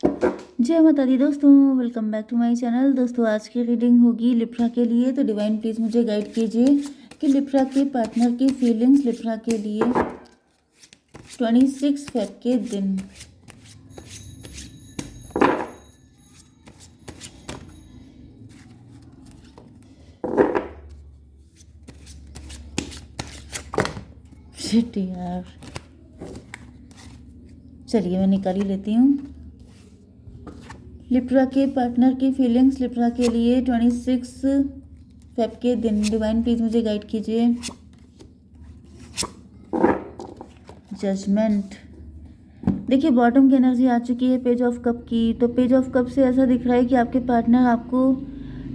जय माता दी दोस्तों, welcome back to my channel. दोस्तों आज की रीडिंग होगी लिब्रा के लिए। तो डिवाइन प्लीज़ मुझे गाइड कीजिए कि लिब्रा के पार्टनर की फीलिंग्स लिब्रा के लिए 26 फेब के दिन। शिट यार, चलिए मैं निकाल ही लेती हूँ। लिब्रा के पार्टनर की फीलिंग्स लिब्रा के लिए 26 फेब के दिन। डिवाइन प्लीज़ मुझे गाइड कीजिए। जजमेंट। देखिए बॉटम की एनर्जी आ चुकी है पेज ऑफ कप की। तो पेज ऑफ कप से ऐसा दिख रहा है कि आपके पार्टनर आपको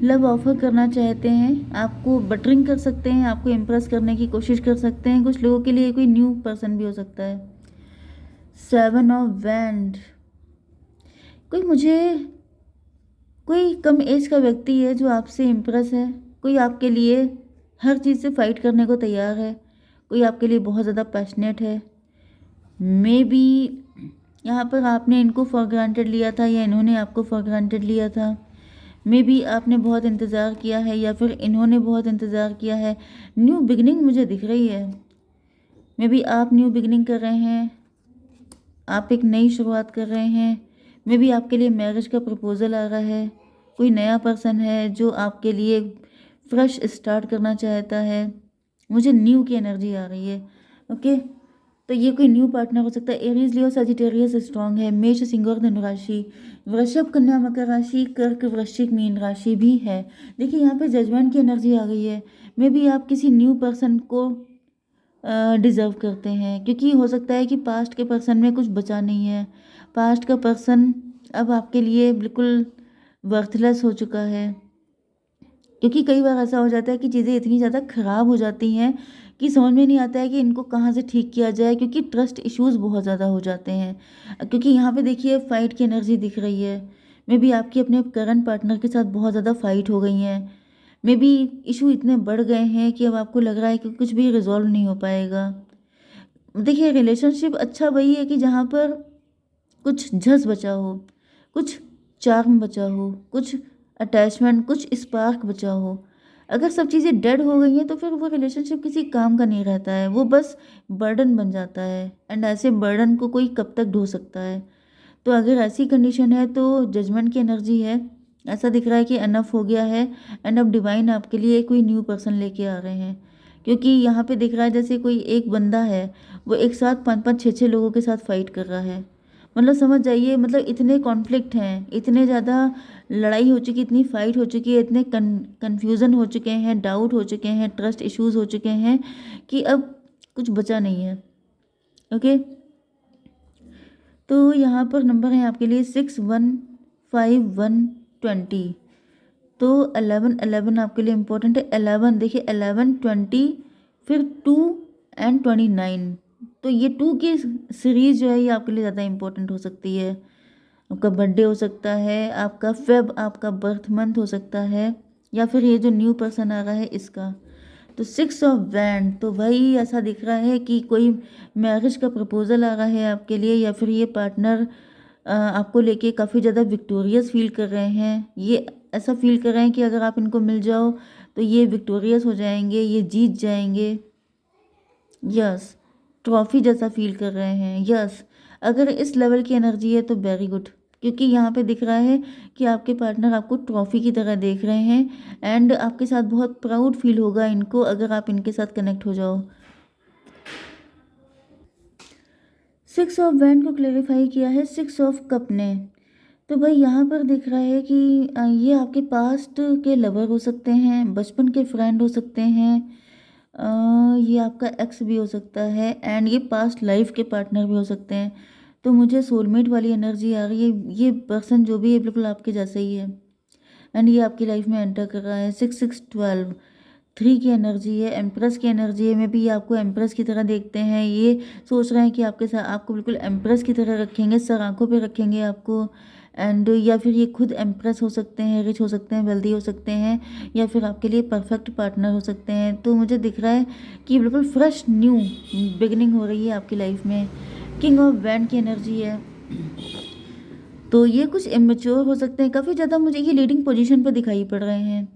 लव ऑफर करना चाहते हैं, आपको बटरिंग कर सकते हैं, आपको इम्प्रेस करने की कोशिश कर सकते हैं। कुछ लोगों के लिए कोई न्यू पर्सन भी हो सकता है। 7 ऑफ वैंड। कोई कम एज का व्यक्ति है जो आपसे इम्प्रेस है। कोई आपके लिए हर चीज़ से फाइट करने को तैयार है। कोई आपके लिए बहुत ज़्यादा पैशनेट है। मे बी यहाँ पर आपने इनको फॉर ग्रांटेड लिया था या इन्होंने आपको फॉर ग्रांटेड लिया था। मे बी आपने बहुत इंतज़ार किया है या फिर इन्होंने बहुत इंतज़ार किया है। न्यू बिगनिंग मुझे दिख रही है। मे बी आप न्यू बिगनिंग कर रहे हैं, आप एक नई शुरुआत कर रहे हैं। मे बी आपके लिए मैरिज का प्रपोजल आ रहा है। कोई नया पर्सन है जो आपके लिए फ्रेश स्टार्ट करना चाहता है। मुझे न्यू की एनर्जी आ रही है। ओके, तो ये कोई न्यू पार्टनर हो सकता है। एरीज, लियो, सजिटेरियस स्ट्रांग है। मेष, सिंह और धनु राशि, वृषभ, कन्या, मकर राशि, कर्क, वृश्चिक, मीन राशि भी है। देखिए यहाँ पे जजमेंट की एनर्जी आ गई है। मे बी आप किसी न्यू पर्सन को डिज़र्व करते हैं, क्योंकि हो सकता है कि पास्ट के पर्सन में कुछ बचा नहीं है। पास्ट का पर्सन अब आपके लिए बिल्कुल वर्थलेस हो चुका है। क्योंकि कई बार ऐसा हो जाता है कि चीज़ें इतनी ज़्यादा ख़राब हो जाती हैं कि समझ में नहीं आता है कि इनको कहाँ से ठीक किया जाए, क्योंकि ट्रस्ट इश्यूज़ बहुत ज़्यादा हो जाते हैं। क्योंकि यहाँ पे देखिए फ़ाइट की एनर्जी दिख रही है। मे बी आपकी अपने करंट पार्टनर के साथ बहुत ज़्यादा फ़ाइट हो गई हैं। मे बी इशू इतने बढ़ गए हैं कि अब आपको लग रहा है कि कुछ भी रिजॉल्व नहीं हो पाएगा। देखिए रिलेशनशिप अच्छा वही है कि जहाँ पर कुछ झस बचा हो, कुछ चार्म बचा हो, कुछ अटैचमेंट, कुछ स्पार्क बचा हो। अगर सब चीज़ें डेड हो गई हैं तो फिर वो रिलेशनशिप किसी काम का नहीं रहता है, वो बस बर्डन बन जाता है। एंड ऐसे बर्डन को कोई कब तक ढो सकता है। तो अगर ऐसी कंडीशन है तो जजमेंट की एनर्जी है। ऐसा दिख रहा है कि अनफ हो गया है एंड अब डिवाइन आपके लिए कोई न्यू पर्सन लेके आ रहे हैं। क्योंकि यहाँ पे दिख रहा है जैसे कोई एक बंदा है, वो एक साथ 5-5 6-6 लोगों के साथ फाइट कर रहा है। मतलब समझ जाइए, मतलब इतने कॉन्फ्लिक्ट हैं, इतने ज़्यादा लड़ाई हो चुकी, इतनी फाइट हो चुकी है, इतने कन्फ्यूज़न हो चुके हैं, डाउट हो चुके हैं, ट्रस्ट इश्यूज हो चुके हैं कि अब कुछ बचा नहीं है। ओके, तो यहाँ पर नंबर है आपके लिए 6, 1, 5, 1, 20। तो 11 आपके लिए इम्पोर्टेंट है। 11 देखिए, 11, 20, फिर 2 एंड 29। तो ये 2 की सीरीज जो है ये आपके लिए ज़्यादा इम्पोर्टेंट हो सकती है। आपका बर्थडे हो सकता है, आपका फेब आपका बर्थ मंथ हो सकता है, या फिर ये जो न्यू पर्सन आ रहा है इसका। तो 6 ऑफ वैंड, तो भाई ऐसा दिख रहा है कि कोई मैरिज का प्रपोजल आ रहा है आपके लिए, या फिर ये पार्टनर आपको लेके काफ़ी ज़्यादा विक्टोरियस फील कर रहे हैं। ये ऐसा फील कर रहे हैं कि अगर आप इनको मिल जाओ तो ये विक्टोरियस हो जाएंगे, ये जीत जाएंगे। यस, ट्रॉफी जैसा फील कर रहे हैं। यस, अगर इस लेवल की एनर्जी है तो वेरी गुड। क्योंकि यहाँ पे दिख रहा है कि आपके पार्टनर आपको ट्रॉफी की तरह देख रहे हैं एंड आपके साथ बहुत प्राउड फील होगा इनको अगर आप इनके साथ कनेक्ट हो जाओ। 6 ऑफ वैंड को क्लेरिफाई किया है 6 ऑफ कप ने। तो भाई यहाँ पर दिख रहा है कि ये आपके पास्ट के लवर हो सकते हैं, बचपन के फ्रेंड हो सकते हैं, ये आपका एक्स भी हो सकता है एंड ये पास्ट लाइफ के पार्टनर भी हो सकते हैं। तो मुझे सोलमेट वाली एनर्जी आ रही है। ये पर्सन जो भी है बिल्कुल आपके जैसे ही है एंड ये आपकी लाइफ में एंटर कर रहा है। 6, 6, 12, 3 की एनर्जी है, एम्प्रेस की एनर्जी है। मे बी ये आपको एम्प्रेस की तरह देखते हैं। ये सोच रहे हैं कि आपके साथ आपको बिल्कुल एम्प्रेस की तरह रखेंगे, सर आंखों पे रखेंगे आपको। एंड या फिर ये खुद एम्प्रेस हो सकते हैं, रिच हो सकते हैं, वेल्दी हो सकते हैं, या फिर आपके लिए परफेक्ट पार्टनर हो सकते हैं। तो मुझे दिख रहा है कि बिल्कुल फ्रेश न्यू बिगनिंग हो रही है आपकी लाइफ में। किंग ऑफ वैंड की एनर्जी है। तो ये कुछ इमेच्योर हो सकते हैं, काफ़ी ज़्यादा मुझे ये लीडिंग पोजीशन पे दिखाई पड़ रहे हैं,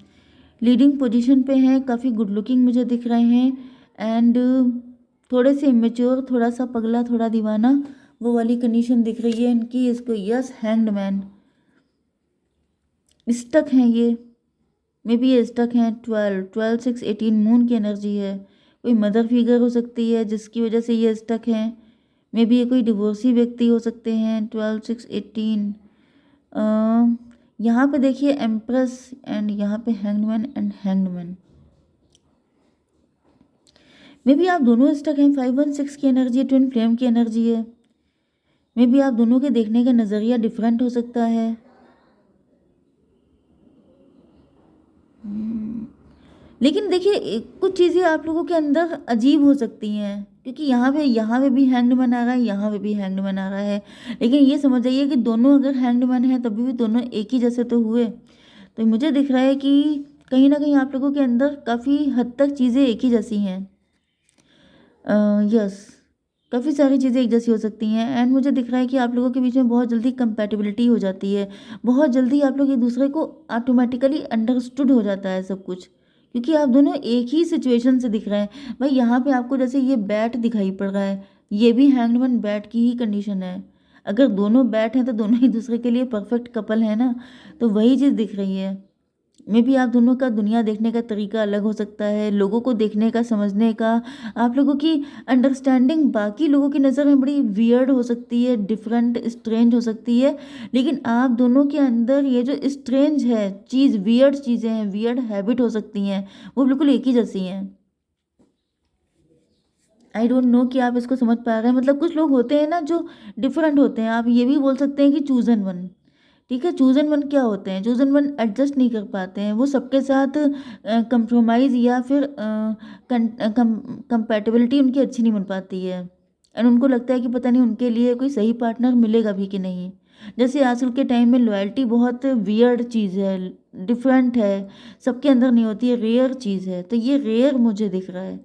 लीडिंग पोजीशन पे हैं, काफ़ी गुड लुकिंग मुझे दिख रहे हैं एंड थोड़े से इमेच्योर, थोड़ा सा पगला, थोड़ा दीवाना, वो वाली कंडीशन दिख रही है इनकी। इसको यस, हैंग्ड मैन, स्टक हैं ये, मे बी ये स्टक हैं। 12 6 18 मून की एनर्जी है, कोई मदर फिगर हो सकती है जिसकी वजह से ये स्टक हैं। मे बी ये कोई डिवोर्सी व्यक्ति हो सकते हैं। 12 6 18 यहाँ पे देखिए एम्प्रेस एंड यहाँ पे hangman and hangman, may be आप दोनों स्टक हैं। 516 की एनर्जी है, ट्विन फ्लेम की एनर्जी है। मे बी आप दोनों के देखने का नज़रिया डिफरेंट हो सकता है। लेकिन देखिए कुछ चीज़ें आप लोगों के अंदर अजीब हो सकती हैं, क्योंकि यहाँ पे भी हैंग्ड मैन आ रहा है, यहाँ पे भी हैंग्ड मैन आ रहा है। लेकिन ये समझ जाइए कि दोनों अगर हैंग्ड मैन है तभी भी दोनों एक ही जैसे तो हुए। तो मुझे दिख रहा है कि कहीं ना कहीं आप लोगों के अंदर काफ़ी हद तक चीज़ें एक ही जैसी हैं। यस, काफ़ी सारी चीज़ें एक जैसी हो सकती हैं एंड मुझे दिख रहा है कि आप लोगों के बीच में बहुत जल्दी कंपैटिबिलिटी हो जाती है, बहुत जल्दी आप लोग एक दूसरे को ऑटोमेटिकली अंडरस्टूड हो जाता है सब कुछ, क्योंकि आप दोनों एक ही सिचुएशन से दिख रहे हैं। भाई यहाँ पे आपको जैसे ये बैट दिखाई पड़ रहा है, ये भी हैंगमैन बैट की ही कंडीशन है। अगर दोनों बैट हैं तो दोनों एक दूसरे के लिए परफेक्ट कपल है ना, तो वही चीज़ दिख रही है। मे बी आप दोनों का दुनिया देखने का तरीका अलग हो सकता है, लोगों को देखने का, समझने का, आप लोगों की अंडरस्टैंडिंग बाकी लोगों की नज़र में बड़ी वियर्ड हो सकती है, डिफरेंट, स्ट्रेंज हो सकती है। लेकिन आप दोनों के अंदर ये जो स्ट्रेंज है चीज़, वियर्ड चीज़ें हैं, वियर्ड हैबिट हो सकती हैं, वो बिल्कुल एक ही जैसी हैं। आई डोंट नो कि आप इसको समझ पा रहे हैं। मतलब कुछ लोग होते हैं ना जो डिफरेंट होते हैं, आप ये भी बोल सकते हैं कि चूजन वन। ठीक है, चूजन वन क्या होते हैं? चूजन वन एडजस्ट नहीं कर पाते हैं, वो सबके साथ कंप्रोमाइज़ या फिर कंपैटिबिलिटी उनकी अच्छी नहीं बन पाती है एंड उनको लगता है कि पता नहीं उनके लिए कोई सही पार्टनर मिलेगा भी कि नहीं। जैसे आजकल के टाइम में लॉयल्टी बहुत वियर्ड चीज़ है, डिफरेंट है, सबके अंदर नहीं होती है, रेयर चीज़ है। तो ये रेयर मुझे दिख रहा है।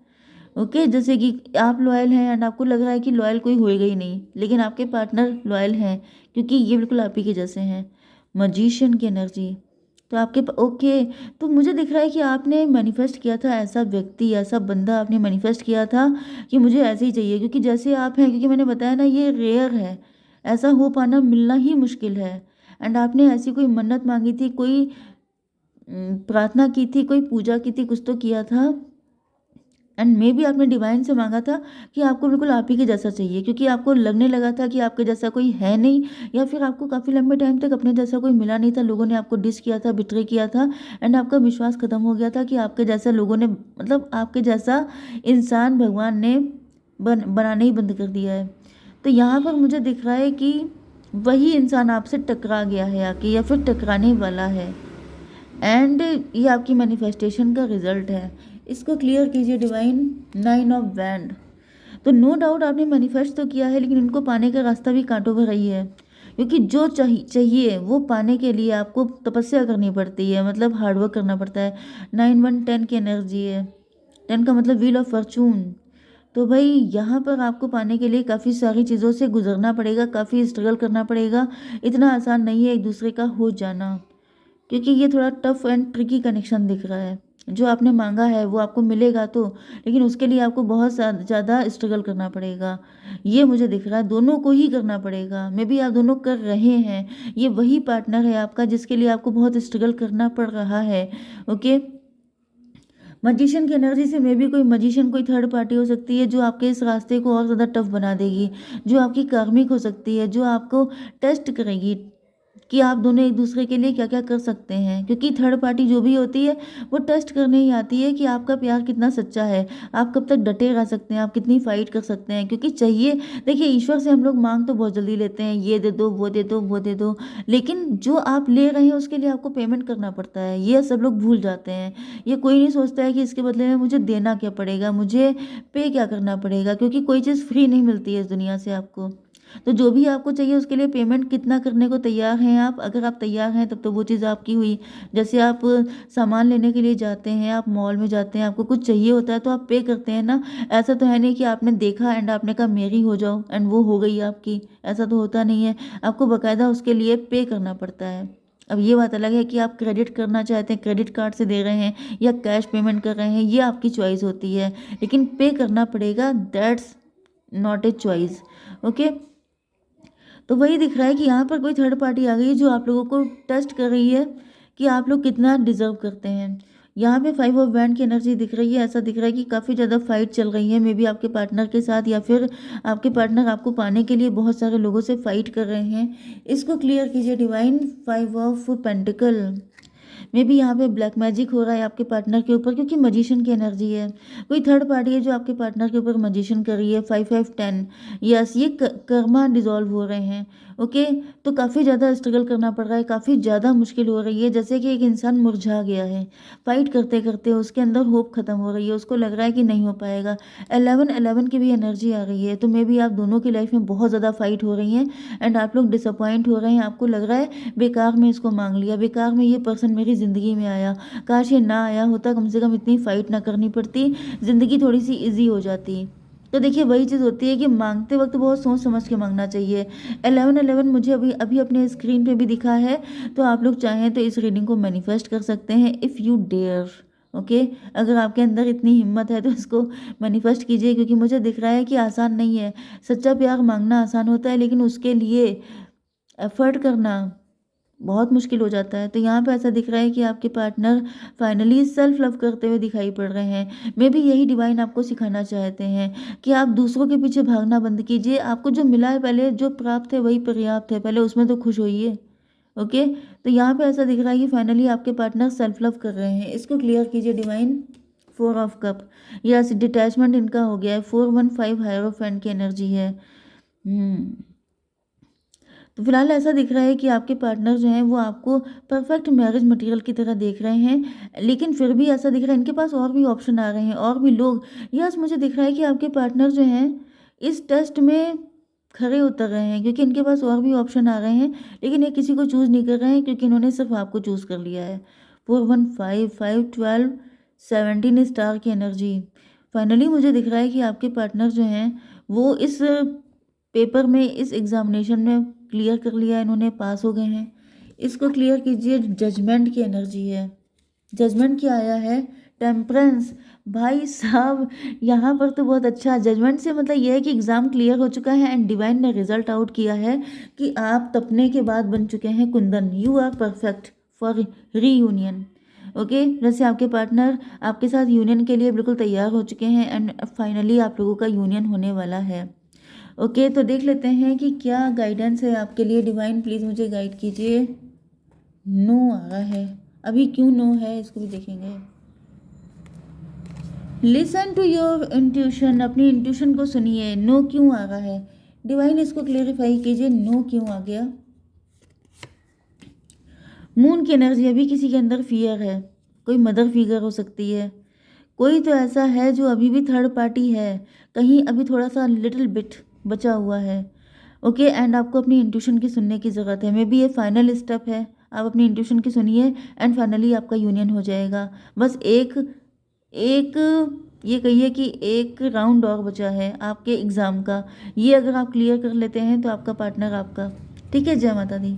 ओके, जैसे कि आप लॉयल हैं एंड आपको लग रहा है कि लॉयल कोई होएगा ही नहीं, लेकिन आपके पार्टनर लॉयल हैं क्योंकि ये बिल्कुल आप ही के जैसे हैं। मजिशियन की एनर्जी, तो ओके, तो मुझे दिख रहा है कि आपने मैनिफेस्ट किया था ऐसा व्यक्ति, ऐसा बंदा आपने मैनिफेस्ट किया था कि मुझे ऐसे ही चाहिए, क्योंकि जैसे आप हैं, क्योंकि मैंने बताया ना ये रेयर है, ऐसा हो पाना, मिलना ही मुश्किल है। एंड आपने ऐसी कोई मन्नत मांगी थी, कोई प्रार्थना की थी, कोई पूजा की थी, कुछ तो किया था एंड मे बी आपने डिवाइन से मांगा था कि आपको बिल्कुल आप ही के जैसा चाहिए, क्योंकि आपको लगने लगा था कि आपके जैसा कोई है नहीं, या फिर आपको काफ़ी लंबे टाइम तक अपने जैसा कोई मिला नहीं था, लोगों ने आपको डिस किया था, बिट्रे किया था एंड आपका विश्वास खत्म हो गया था कि आपके जैसा लोगों ने, मतलब आपके जैसा इंसान भगवान ने बनाना ही बंद कर दिया है। तो यहाँ पर मुझे दिख रहा है कि वही इंसान आपसे टकरा गया है आके, या फिर टकराने वाला है एंड ये आपकी मैनिफेस्टेशन का रिजल्ट है। इसको क्लियर कीजिए डिवाइन। 9 ऑफ वैंड, तो नो डाउट आपने मैनिफेस्ट तो किया है, लेकिन इनको पाने का रास्ता भी कांटों भरा ही है, क्योंकि जो चाहिए वो पाने के लिए आपको तपस्या करनी पड़ती है, मतलब हार्डवर्क करना पड़ता है। 9 1 10 की एनर्जी है, 10 का मतलब व्हील ऑफ फॉर्चून। तो भाई यहाँ पर आपको पाने के लिए काफ़ी सारी चीज़ों से गुजरना पड़ेगा, काफ़ी स्ट्रगल करना पड़ेगा, इतना आसान नहीं है एक दूसरे का हो जाना, क्योंकि ये थोड़ा टफ एंड ट्रिकी कनेक्शन दिख रहा है। जो आपने मांगा है वो आपको मिलेगा तो, लेकिन उसके लिए आपको बहुत ज़्यादा स्ट्रगल करना पड़ेगा, ये मुझे दिख रहा है। दोनों को ही करना पड़ेगा, मे बी आप दोनों कर रहे हैं, ये वही पार्टनर है आपका जिसके लिए आपको बहुत स्ट्रगल करना पड़ रहा है। ओके, मजिशियन की एनर्जी से मे बी कोई मजिशियन, कोई थर्ड पार्टी हो सकती है जो आपके इस रास्ते को और ज़्यादा टफ बना देगी, जो आपकी कार्मिक हो सकती है, जो आपको टेस्ट करेगी कि आप दोनों एक दूसरे के लिए क्या क्या कर सकते हैं, क्योंकि थर्ड पार्टी जो भी होती है वो टेस्ट करने ही आती है कि आपका प्यार कितना सच्चा है, आप कब तक डटे रह सकते हैं, आप कितनी फाइट कर सकते हैं। क्योंकि चाहिए, देखिए ईश्वर से हम लोग मांग तो बहुत जल्दी लेते हैं, ये दे दो, वो दे दो, वो दे दो, लेकिन जो आप ले रहे हैं उसके लिए आपको पेमेंट करना पड़ता है, ये सब लोग भूल जाते हैं। ये कोई नहीं सोचता है कि इसके बदले में मुझे देना क्या पड़ेगा, मुझे पे क्या करना पड़ेगा, क्योंकि कोई चीज़ फ्री नहीं मिलती है इस दुनिया से आपको। तो जो भी आपको चाहिए उसके लिए पेमेंट कितना करने को तैयार हैं आप? अगर आप तैयार हैं तब तो वो चीज़ आपकी हुई। जैसे आप सामान लेने के लिए जाते हैं, आप मॉल में जाते हैं, आपको कुछ चाहिए होता है तो आप पे करते हैं ना। ऐसा तो है नहीं कि आपने देखा एंड आपने कहा मेरी हो जाओ एंड वो हो गई आपकी, ऐसा तो होता नहीं है। आपको बाकायदा उसके लिए पे करना पड़ता है। अब ये बात अलग है कि आप क्रेडिट करना चाहते हैं, क्रेडिट कार्ड से दे रहे हैं या कैश पेमेंट कर रहे हैं, ये आपकी चॉइस होती है, लेकिन पे करना पड़ेगा, that's not a choice. Okay, तो वही दिख रहा है कि यहाँ पर कोई थर्ड पार्टी आ गई है जो आप लोगों को टेस्ट कर रही है कि आप लोग कितना डिजर्व करते हैं। यहाँ पे 5 ऑफ बैंड की एनर्जी दिख रही है। ऐसा दिख रहा है कि काफ़ी ज़्यादा फाइट चल रही है, मे बी आपके पार्टनर के साथ, या फिर आपके पार्टनर आपको पाने के लिए बहुत सारे लोगों से फाइट कर रहे हैं। इसको क्लियर कीजिए divine. 5 of pentacle, may be यहाँ पे ब्लैक मैजिक हो रहा है आपके पार्टनर के ऊपर, क्योंकि मजिशियन की एनर्जी है। कोई थर्ड पार्टी है जो आपके पार्टनर के ऊपर मजिशियन कर रही है। 5 5 10, यस, ये कर्मा डिजॉल्व हो रहे हैं। ओके, तो काफ़ी ज़्यादा स्ट्रगल करना पड़ रहा है, काफ़ी ज़्यादा मुश्किल हो रही है, जैसे कि एक इंसान मुरझा गया है फाइट करते करते, उसके अंदर होप खत्म हो रही है, उसको लग रहा है कि नहीं हो पाएगा। 11 की भी एनर्जी आ रही है, तो मे बी आप दोनों की लाइफ में बहुत ज़्यादा फाइट हो रही है एंड आप लोग डिसअपॉइंट हो रहे हैं। आपको लग रहा है बेकार में इसको मांग लिया, बेकार में ये पर्सन मेरी ज़िंदगी में आया, काश ये ना आया होता, कम से कम इतनी फ़ाइट ना करनी पड़ती, ज़िंदगी थोड़ी सी ईजी हो जाती। तो देखिए वही चीज़ होती है कि मांगते वक्त बहुत सोच समझ के मांगना चाहिए। 11 मुझे अभी अभी अपने स्क्रीन पे भी दिखा है, तो आप लोग चाहें तो इस रीडिंग को मैनिफेस्ट कर सकते हैं इफ़ यू डेयर। ओके, अगर आपके अंदर इतनी हिम्मत है तो इसको मैनिफेस्ट कीजिए, क्योंकि मुझे दिख रहा है कि आसान नहीं है। सच्चा प्यार मांगना आसान होता है, लेकिन उसके लिए एफर्ट करना बहुत मुश्किल हो जाता है। तो यहाँ पे ऐसा दिख रहा है कि आपके पार्टनर फाइनली सेल्फ लव करते हुए दिखाई पड़ रहे हैं। मे बी यही डिवाइन आपको सिखाना चाहते हैं कि आप दूसरों के पीछे भागना बंद कीजिए। आपको जो मिला है, पहले जो प्राप्त है वही पर्याप्त है, पहले उसमें तो खुश होइए। ओके, तो यहाँ पे ऐसा दिख रहा है कि फाइनली आपके पार्टनर सेल्फ लव कर रहे हैं। इसको क्लियर कीजिए divine. 4 of cup, yes, detachment इनका हो गया है। 415 हायरोफेंट की एनर्जी है। तो फिलहाल ऐसा दिख रहा है कि आपके पार्टनर जो हैं वो आपको परफेक्ट मैरिज मटेरियल की तरह देख रहे हैं, लेकिन फिर भी ऐसा दिख रहा है इनके पास और भी ऑप्शन आ रहे हैं, और भी लोग। यस, मुझे दिख रहा है कि आपके पार्टनर जो हैं इस टेस्ट में खरे उतर रहे हैं, क्योंकि इनके पास और भी ऑप्शन आ रहे हैं, लेकिन ये किसी को चूज़ नहीं कर रहे हैं, क्योंकि इन्होंने सिर्फ आपको चूज़ कर लिया है। 415 5 12 17 स्टार की एनर्जी। फाइनली मुझे दिख रहा है कि आपके पार्टनर जो हैं वो इस पेपर में, इस एग्जामिनेशन में क्लियर कर लिया, इन्होंने पास हो गए हैं। इसको क्लियर कीजिए। जजमेंट की एनर्जी है। जजमेंट क्या आया है? टेम्परेंस। भाई साहब, यहाँ पर तो बहुत अच्छा जजमेंट से मतलब यह है कि एग्ज़ाम क्लियर हो चुका है एंड डिवाइन ने रिजल्ट आउट किया है कि आप तपने के बाद बन चुके हैं kundan. You are perfect for reunion. Okay, जैसे आपके पार्टनर आपके साथ यूनियन के लिए बिल्कुल तैयार हो चुके हैं एंड फाइनली आप लोगों का यूनियन होने वाला है। ओके, तो देख लेते हैं कि क्या गाइडेंस है आपके लिए। डिवाइन प्लीज़ मुझे गाइड कीजिए। नो आ रहा है, अभी क्यों नो है इसको भी देखेंगे। लिसन टू योर इंट्यूशन, अपनी इंट्यूशन को सुनिए। नो क्यों आ रहा है डिवाइन, इसको क्लेरिफाई कीजिए, नो क्यों आ गया। मून की एनर्जी, अभी किसी के अंदर फियर है, कोई मदर फिगर हो सकती है, कोई तो ऐसा है जो अभी भी थर्ड पार्टी है, कहीं अभी थोड़ा सा लिटिल बिट बचा हुआ है। ओके, एंड आपको अपनी इंट्यूशन की सुनने की ज़रूरत है। मे बी ये फाइनल स्टेप है, आप अपनी इंट्यूशन की सुनिए एंड फाइनली आपका यूनियन हो जाएगा। बस एक एक ये कहिए कि एक राउंड और बचा है आपके एग्ज़ाम का, ये अगर आप क्लियर कर लेते हैं तो आपका पार्टनर आपका। ठीक है, जय माता दी।